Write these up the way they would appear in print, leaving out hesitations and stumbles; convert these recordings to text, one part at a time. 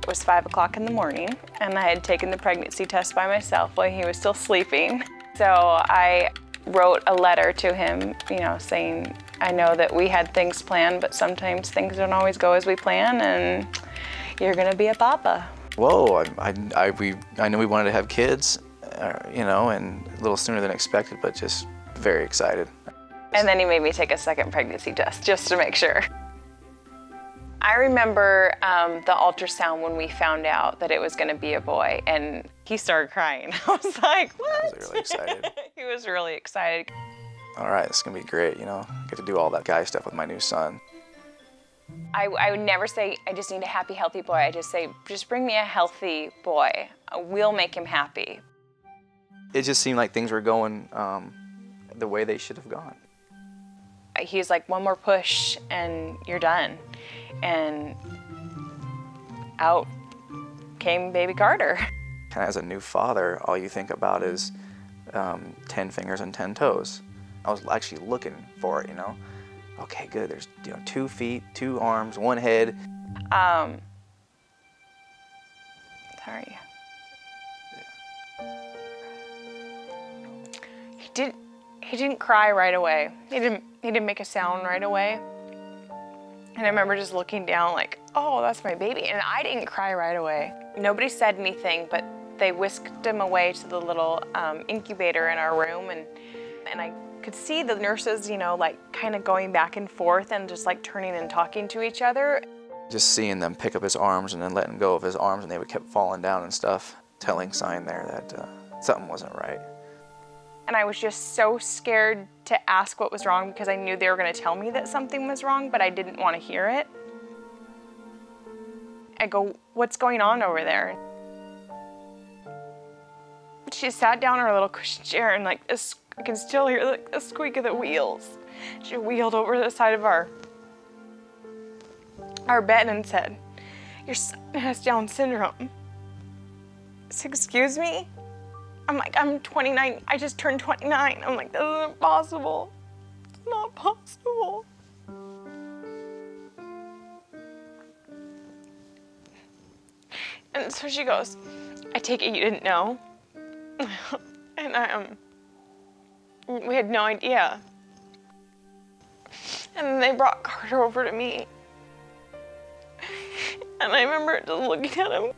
It was 5 o'clock in the morning, and I had taken the pregnancy test by myself while he was still sleeping. So I wrote a letter to him, you know, saying, I know that we had things planned, but sometimes things don't always go as we plan, and you're gonna be a papa. Whoa, I knew we wanted to have kids, you know, and a little sooner than expected, but just very excited. And then he made me take a second pregnancy test just to make sure. I remember the ultrasound when we found out that it was going to be a boy, and he started crying. I was like, what? I was really excited. He was really excited. All right, it's gonna be great, you know, get to do all that guy stuff with my new son. I would never say, I just need a happy, healthy boy. I just say, just bring me a healthy boy. We'll make him happy. It just seemed like things were going the way they should have gone. He's like, one more push and you're done. And out came baby Carter. And as a new father, all you think about is 10 fingers and 10 toes. I was actually looking for it, you know. Okay, good, there's 2 feet, 2 arms, 1 head. Sorry. He didn't cry right away. He didn't make a sound right away. And I remember just looking down like, oh, that's my baby. And I didn't cry right away. Nobody said anything, but they whisked him away to the little incubator in our room. And I could see the nurses, you know, like kind of going back and forth and just like turning and talking to each other. Just seeing them pick up his arms and then letting go of his arms, and they would kept falling down and stuff, telling sign there that something wasn't right. And I was just so scared to ask what was wrong because I knew they were going to tell me that something was wrong, but I didn't want to hear it. I go, what's going on over there? She sat down in her little cushion chair, and like this, I can still hear like the squeak of the wheels. She wheeled over the side of our bed and said, your son has Down syndrome. I said, excuse me? I'm like, I'm 29, I just turned 29. I'm like, this isn't possible. It's not possible. And so she goes, I take it you didn't know? And we had no idea. And then they brought Carter over to me. And I remember just looking at him.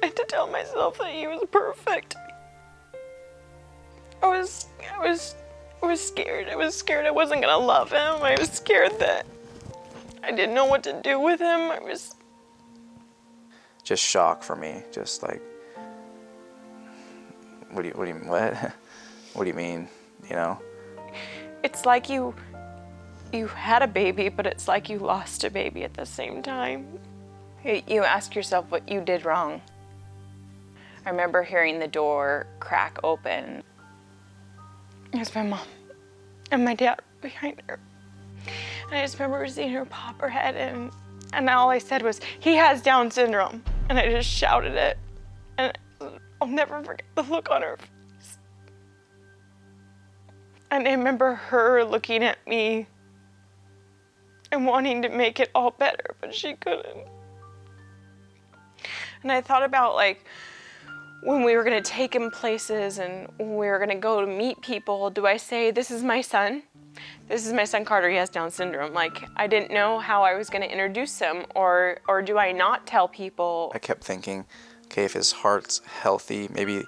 I had to tell myself that he was perfect. I was scared. I was scared I wasn't gonna love him. I was scared that I didn't know what to do with him. I was just shock for me. Just like, what do you mean? You know? It's like you had a baby, but it's like you lost a baby at the same time. You ask yourself what you did wrong. I remember hearing the door crack open. It was my mom and my dad behind her. And I just remember seeing her pop her head in, and all I said was, he has Down syndrome. And I just shouted it. And I'll never forget the look on her face. And I remember her looking at me and wanting to make it all better, but she couldn't. And I thought about like, when we were gonna take him places and we were gonna go to meet people, do I say, this is my son? This is my son Carter, he has Down syndrome. Like, I didn't know how I was gonna introduce him, or do I not tell people? I kept thinking, okay, if his heart's healthy, maybe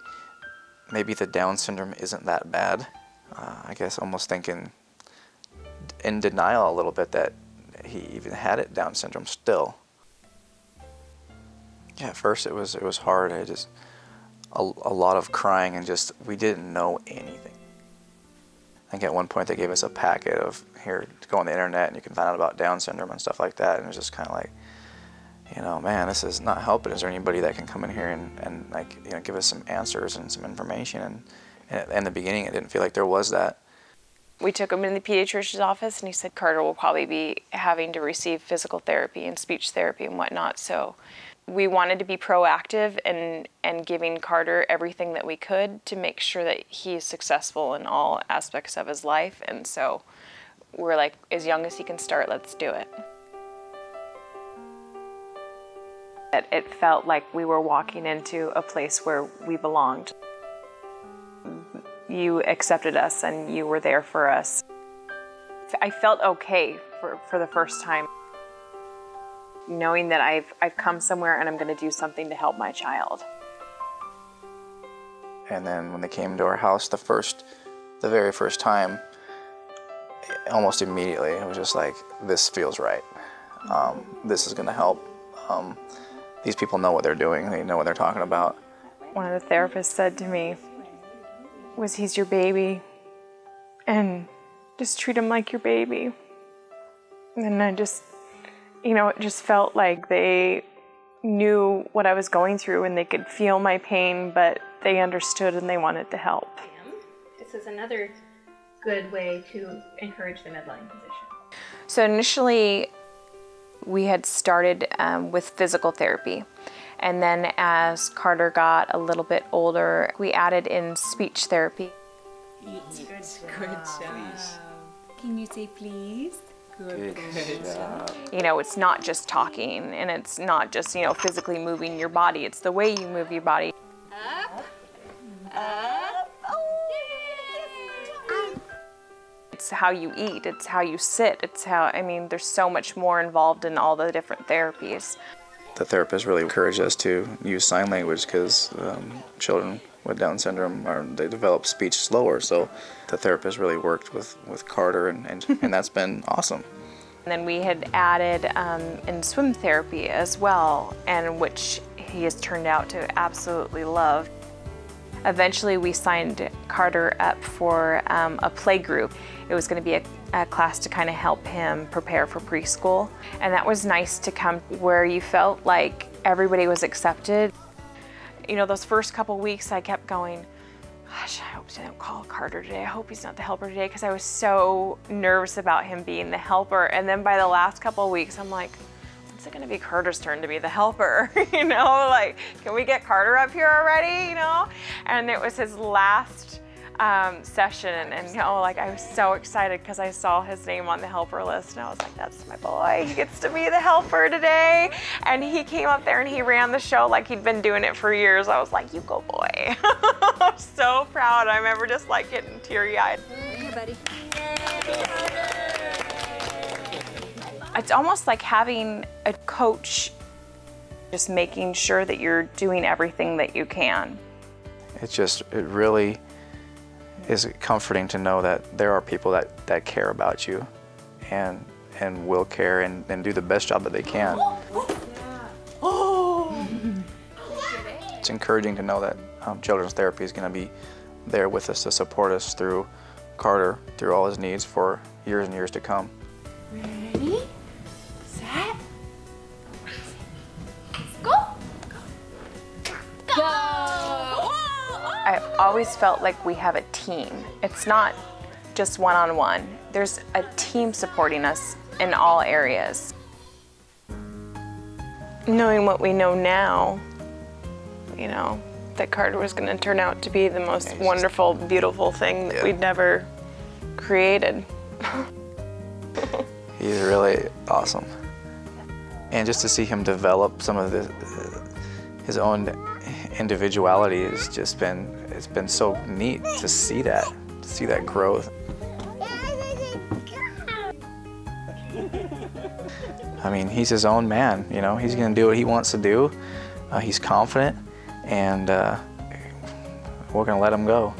the Down syndrome isn't that bad. I guess almost thinking in denial a little bit that he even had it, Down syndrome still. Yeah, at first it was hard. I just, a lot of crying, and just, we didn't know anything. I think at one point they gave us a packet of, here, to go on the internet and you can find out about Down syndrome and stuff like that, and it was just kind of like, you know, man, this is not helping. Is there anybody that can come in here and like, you know, give us some answers and some information? And in the beginning it didn't feel like there was that. We took him in the pediatrician's office, and he said Carter will probably be having to receive physical therapy and speech therapy and whatnot. So we wanted to be proactive and giving Carter everything that we could to make sure that he is successful in all aspects of his life. And so we're like, as young as he can start, let's do it. It felt like we were walking into a place where we belonged. You accepted us and you were there for us. I felt okay for the first time, knowing that I've come somewhere and I'm going to do something to help my child. And then when they came to our house the very first time, almost immediately, it was just like, this feels right. This is going to help. These people know what they're doing. They know what they're talking about. One of the therapists said to me, he's your baby, and just treat him like your baby. And I just, it just felt like they knew what I was going through and they could feel my pain, but they understood and they wanted to help. This is another good way to encourage the midline position. So initially, we had started with physical therapy. And then as Carter got a little bit older, we added in speech therapy. Good job. Can you say please? Good job. It's not just talking, and it's not just, physically moving your body. It's the way you move your body. Up. Up. It's how you eat, it's how you sit, there's so much more involved in all the different therapies. The therapist really encouraged us to use sign language because children with Down syndrome, they develop speech slower. So the therapist really worked with Carter, and that's been awesome. And then we had added in swim therapy as well, and which he has turned out to absolutely love. Eventually we signed Carter up for a play group. It was going to be a class to kind of help him prepare for preschool. And that was nice to come where you felt like everybody was accepted. Those first couple weeks I kept going, gosh, I hope they don't call Carter today. I hope he's not the helper today, because I was so nervous about him being the helper. And then by the last couple weeks, I'm like, when's it gonna be Carter's turn to be the helper? Can we get Carter up here already? And it was his last session, and I was so excited because I saw his name on the helper list, and I was like, that's my boy, he gets to be the helper today. And he came up there and he ran the show like he'd been doing it for years. I was like, you go, boy. I'm so proud. I remember just getting teary-eyed. Hey, buddy. It's almost like having a coach, just making sure that you're doing everything that you can. It really is comforting to know that there are people that care about you and will care and do the best job that they can. It's encouraging to know that children's therapy is going to be there with us to support us through Carter, through all his needs for years and years to come. Ready? Set. Go. Go. I've always felt like we have a team. It's not just one-on-one. There's a team supporting us in all areas. Knowing what we know now, that Carter was going to turn out to be the most wonderful, beautiful thing that we'd never created. He's really awesome. And just to see him develop some of his own individuality has just it's been so neat to see that growth. He's his own man, he's gonna do what he wants to do. He's confident, and we're gonna let him go.